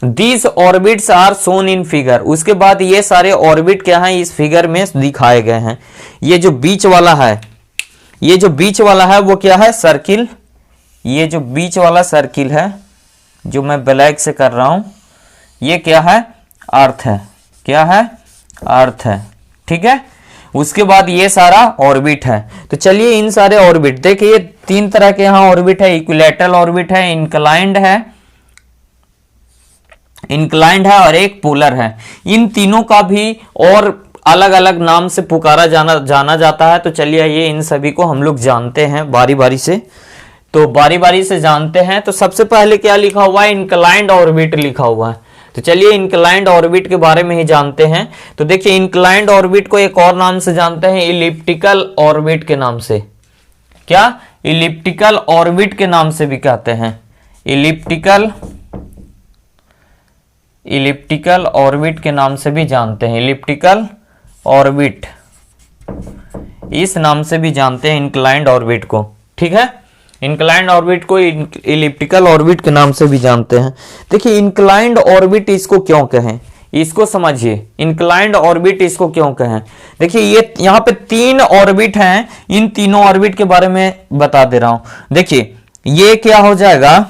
These orbits are shown in figure. उसके बाद ये सारे ऑर्बिट क्या हैं इस फिगर में दिखाए गए हैं। ये जो बीच वाला है, ये जो बीच वाला है वो क्या है, सर्किल। ये जो बीच वाला सर्किल है जो मैं ब्लैक से कर रहा हूं, ये क्या है, अर्थ है। क्या है, अर्थ है। ठीक है। उसके बाद ये सारा ऑर्बिट है। तो चलिए इन सारे ऑर्बिट देखिए, ये तीन तरह के यहाँ ऑर्बिट है, इक्विलैटरल ऑर्बिट है, इंक्लाइंड है और एक पोलर है। इन तीनों का भी और अलग अलग नाम से पुकारा जाना जाता है। तो चलिए ये इन सभी को हम लोग जानते हैं बारी बारी से। तो बारी बारी से जानते हैं। तो सबसे पहले क्या लिखा हुआ है, इंक्लाइंड ऑर्बिट लिखा हुआ है। तो चलिए इंक्लाइंड ऑर्बिट के बारे में ही जानते हैं। तो देखिए इंक्लाइंड ऑर्बिट को एक और नाम से जानते हैं, इलिप्टिकल ऑर्बिट के नाम से। क्या, इलिप्टिकल ऑर्बिट के नाम से भी कहते हैं। इलिप्टिकल ऑर्बिट के नाम से भी जानते हैं। इलिप्टिकल ऑर्बिट, इस नाम से भी जानते हैं इंक्लाइंड ऑर्बिट को। ठीक है। इंक्लाइंड ऑर्बिट को इलिप्टिकल ऑर्बिट के नाम से भी जानते हैं। देखिए इंक्लाइंड ऑर्बिट इसको क्यों कहें, इसको समझिए। इंक्लाइंड ऑर्बिट इसको क्यों कहें, देखिए ये यहाँ पे तीन ऑर्बिट हैं। इन तीनों ऑर्बिट के बारे में बता दे रहा हूं। देखिए ये क्या हो जाएगा,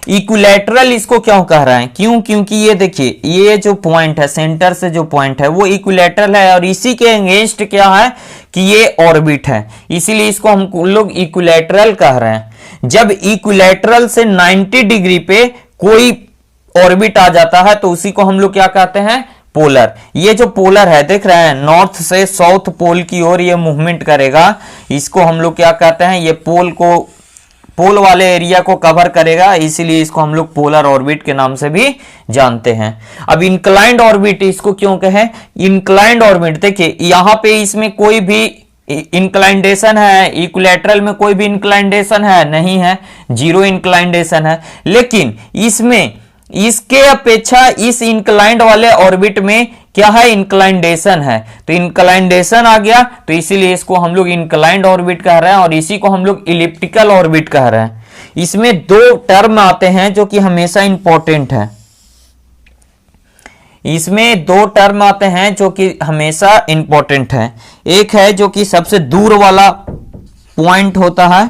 इक्विलैटरल इसको क्यों कह रहे हैं, क्यों, क्योंकि ये देखिए ये जो पॉइंट है, सेंटर से जो पॉइंट है वो इक्विलैटरल है और इसी के अगेंस्ट क्या है कि ये ऑर्बिट है, इसीलिए इसको हम लोग इक्विलैटरल कह रहे हैं। जब इक्विलैटरल से 90 डिग्री पे कोई ऑर्बिट आ जाता है तो उसी को हम लोग क्या कहते हैं, पोलर। ये जो पोलर है देख रहे हैं, नॉर्थ से साउथ पोल की ओर ये मूवमेंट करेगा, इसको हम लोग क्या कहते हैं, ये पोल वाले एरिया को कवर करेगा, इसीलिए इसको हम लोग पोलर ऑर्बिट के नाम से भी जानते हैं। अब इंक्लाइंड ऑर्बिट इसको क्यों कहें, इंक्लाइंड ऑर्बिट देखिए यहाँ पे इसमें कोई भी इंक्लाइंडेशन है, इक्विलैटरल में कोई भी इंक्लाइंडेशन है नहीं है, जीरो इंक्लाइंडेशन है। लेकिन इसमें इसके अपेक्षा इस इंक्लाइंड वाले ऑर्बिट में क्या है, इंक्लाइंडेशन है। तो इंक्लाइंडेशन आ गया तो इसीलिए इसको हम लोग इंक्लाइंड ऑर्बिट कह रहे हैं और इसी को हम लोग इलिप्टिकल ऑर्बिट कह रहे हैं। इसमें दो टर्म आते हैं जो कि हमेशा इंपॉर्टेंट है। इसमें दो टर्म आते हैं जो कि हमेशा इंपॉर्टेंट है। एक है जो कि सबसे दूर वाला पॉइंट होता है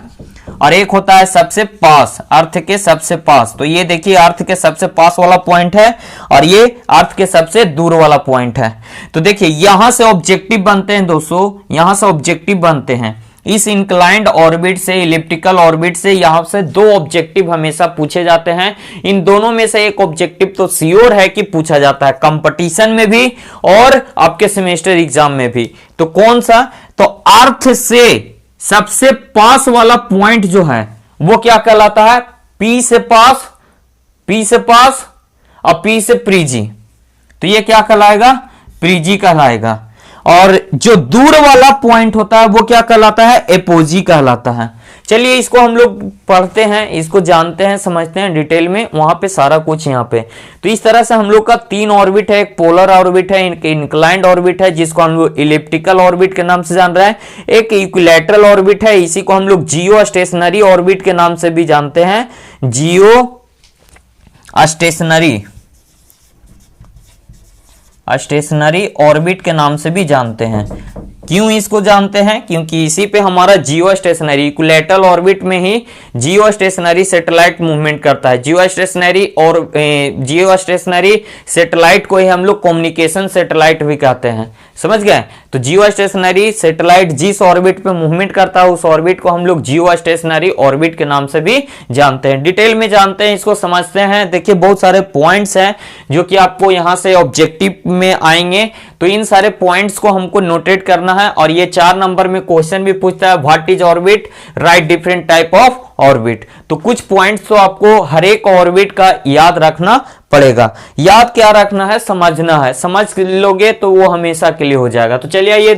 और एक होता है सबसे पास, अर्थ के सबसे पास। तो ये देखिए अर्थ के सबसे पास वाला पॉइंट है और ये अर्थ के सबसे दूर वाला पॉइंट है। तो देखिए यहां से ऑब्जेक्टिव बनते हैं दोस्तों, यहां से ऑब्जेक्टिव बनते हैं। इस इंक्लाइंड ऑर्बिट से, इलिप्टिकल ऑर्बिट से यहां से दो ऑब्जेक्टिव हमेशा पूछे जाते हैं। इन दोनों में से एक ऑब्जेक्टिव तो श्योर है कि पूछा जाता है, कंपटीशन में भी और आपके सेमेस्टर एग्जाम में भी। तो कौन सा, तो अर्थ से सबसे पास वाला पॉइंट जो है वो क्या कहलाता है, पी से पास और पी से प्रीजी। तो ये क्या कहलाएगा, प्रीजी कहलाएगा। और जो दूर वाला पॉइंट होता है वो क्या कहलाता है, एपोजी कहलाता है। चलिए इसको हम लोग पढ़ते हैं, इसको जानते हैं, समझते हैं डिटेल में, वहां पे सारा कुछ यहाँ पे। तो इस तरह से हम लोग का तीन ऑर्बिट है, एक पोलर ऑर्बिट है, एक इंक्लाइंड ऑर्बिट है जिसको हम लोग इलिप्टिकल ऑर्बिट के नाम से जान रहे हैं, एक इक्विलैटरल ऑर्बिट है, इसी को हम लोग जियो स्टेशनरी ऑर्बिट के नाम से भी जानते हैं, जियो स्टेशनरी ऑर्बिट के नाम से भी जानते हैं। क्यों इसको जानते हैं, क्योंकि इसी पे हमारा जियो स्टेशनरी, इक्विलैटरल ऑर्बिट में ही जियो स्टेशनरी सैटेलाइट मूवमेंट करता है। जियो स्टेशनरी सैटेलाइट को ही हम लोग कम्युनिकेशन सैटेलाइट भी कहते हैं, समझ गए। तो जियो स्टेशनरी सैटेलाइट जिस ऑर्बिट पे मूवमेंट करता है उस ऑर्बिट को हम लोग जियो स्टेशनरी ऑर्बिट के नाम से भी जानते हैं। डिटेल में जानते हैं, इसको समझते हैं। देखिए बहुत सारे पॉइंट्स हैं जो कि आपको यहां से ऑब्जेक्टिव में आएंगे, तो इन सारे पॉइंट्स को हमको नोटेट करना है। और ये 4 नंबर में क्वेश्चन भी पूछता है, what is orbit, right different type of orbit. तो कुछ पॉइंट्स तो आपको हर एक ऑर्बिट का याद रखना पड़ेगा। याद क्या रखना है, समझना है, समझ लोगे तो वो हमेशा के लिए हो जाएगा। तो चलिए ये